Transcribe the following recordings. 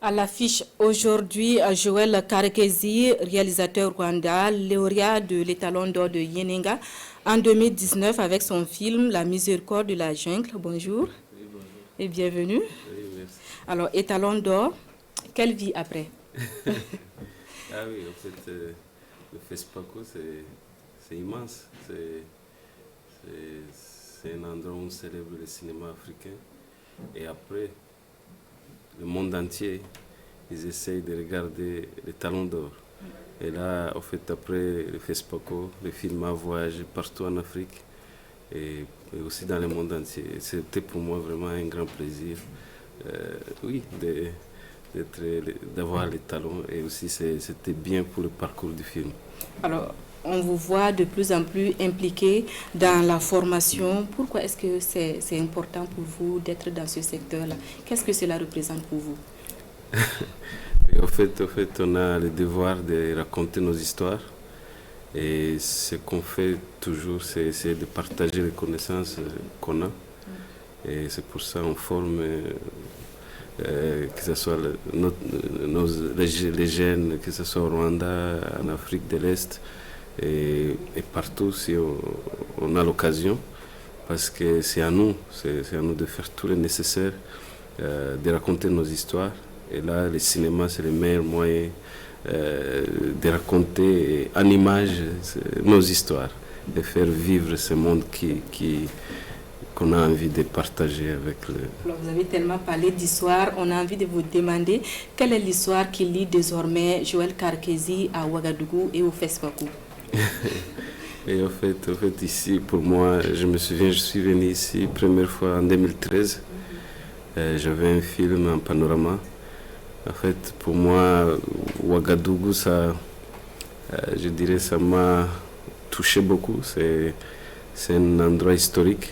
À l'affiche aujourd'hui, Joël Karekezi, réalisateur rwandais, lauréat de l'étalon d'or de Yenenga en 2019 avec son film La miséricorde de la jungle. Bonjour. Oui, bonjour. Et bienvenue. Oui, merci. Alors, étalon d'or, quelle vie après? Ah oui, en fait, le FESPACO, c'est immense. C'est un endroit où on célèbre le cinéma africain. Et après, le monde entier, ils essayent de regarder les talons d'or. Et là, en fait, après le FESPACO, le film a voyagé partout en Afrique et aussi dans le monde entier. C'était pour moi vraiment un grand plaisir, oui, d'avoir les talons, et aussi c'était bien pour le parcours du film. Alors, on vous voit de plus en plus impliqué dans la formation. Pourquoi est-ce que c'est important pour vous d'être dans ce secteur-là? Qu'est-ce que cela représente pour vous? Et en fait, on a le devoir de raconter nos histoires. Et ce qu'on fait toujours, c'est essayer de partager les connaissances qu'on a. Et c'est pour ça qu'on forme, que ce soit les jeunes, que ce soit au Rwanda, en Afrique de l'Est, et partout si on a l'occasion. Parce que c'est à nous de faire tout le nécessaire, de raconter nos histoires. Et là, le cinéma, c'est le meilleur moyen de raconter en images nos histoires, de faire vivre ce monde qu'on a envie de partager avec le... Alors, vous avez tellement parlé d'histoire, on a envie de vous demander quelle est l'histoire qui lie désormais Joël Karekezi à Ouagadougou et au FESPACO. Et en fait, ici, pour moi, je me souviens, je suis venu ici première fois en 2013. J'avais un film en panorama. En fait, pour moi, Ouagadougou, je dirais, ça m'a touché beaucoup. C'est un endroit historique,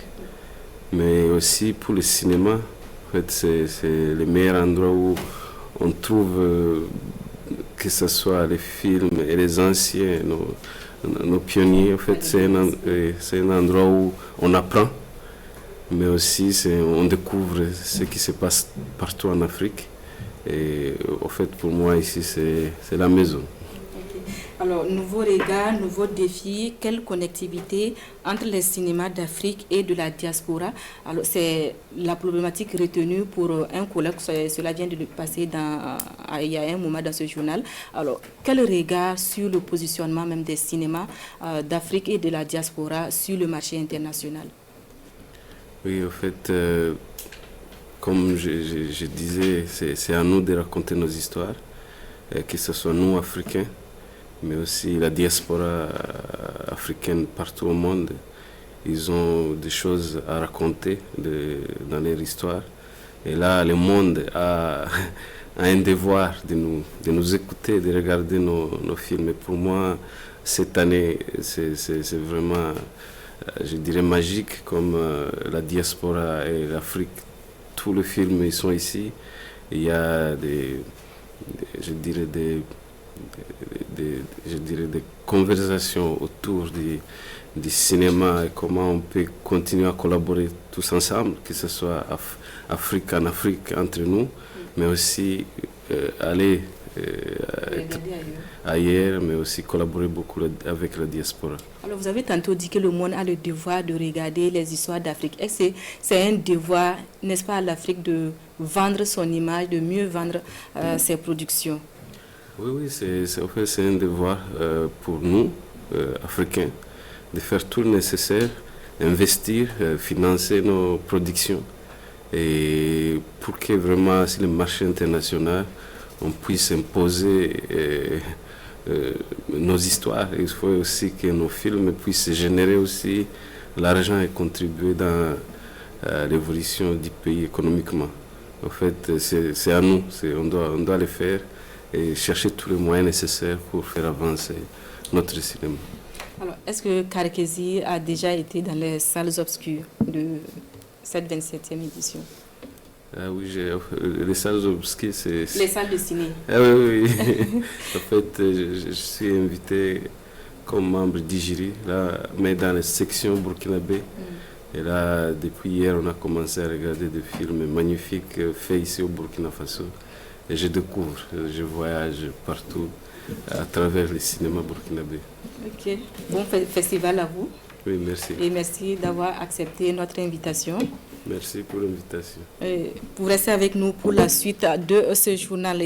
mais aussi pour le cinéma. En fait, c'est le meilleur endroit où on trouve, que ce soit les films et les anciens, nos pionniers. En fait, c'est un endroit où on apprend, mais aussi on découvre ce qui se passe partout en Afrique. Et en fait, pour moi, ici, c'est la maison. Alors, nouveau regard, nouveau défi, quelle connectivité entre les cinémas d'Afrique et de la diaspora? Alors, c'est la problématique retenue pour un colloque, cela vient de passer il y a un moment dans ce journal. Alors, quel regard sur le positionnement même des cinémas d'Afrique et de la diaspora sur le marché international? Oui, en fait... comme je disais, c'est à nous de raconter nos histoires, que ce soit nous, Africains, mais aussi la diaspora africaine partout au monde. Ils ont des choses à raconter dans leur histoire. Et là, le monde a un devoir de nous écouter, de regarder nos films. Et pour moi, cette année, c'est vraiment, je dirais, magique, comme la diaspora et l'Afrique. Tous les films ils sont ici. Il y a des conversations autour du cinéma et comment on peut continuer à collaborer tous ensemble, que ce soit en Afrique entre nous, mais aussi aller ailleurs, mais aussi collaborer beaucoup avec la diaspora. Alors, vous avez tantôt dit que le monde a le devoir de regarder les histoires d'Afrique. Est-ce que c'est un devoir, n'est-ce pas, à l'Afrique de vendre son image, de mieux vendre ses productions? Oui, en fait, c'est un devoir pour nous, Africains, de faire tout le nécessaire, investir, financer nos productions, et pour que vraiment, sur le marché international, on puisse imposer nos histoires. Il faut aussi que nos films puissent générer aussi l'argent et contribuer dans l'évolution du pays économiquement. En fait, c'est à nous, on doit le faire et chercher tous les moyens nécessaires pour faire avancer notre cinéma. Alors, est-ce que Karekezi a déjà été dans les salles obscures de cette 27e édition? Ah oui, les salles obscures, c'est... Les salles de ciné. Ah oui. En fait, je suis invité comme membre du jury, là, mais dans la section burkinabé. Et là, depuis hier, on a commencé à regarder des films magnifiques faits ici au Burkina Faso. et je découvre, je voyage partout à travers le cinéma burkinabé. Ok, bon festival à vous. Oui, merci. Et merci d'avoir accepté notre invitation. Merci pour l'invitation. Vous restez avec nous pour la suite de ce journal.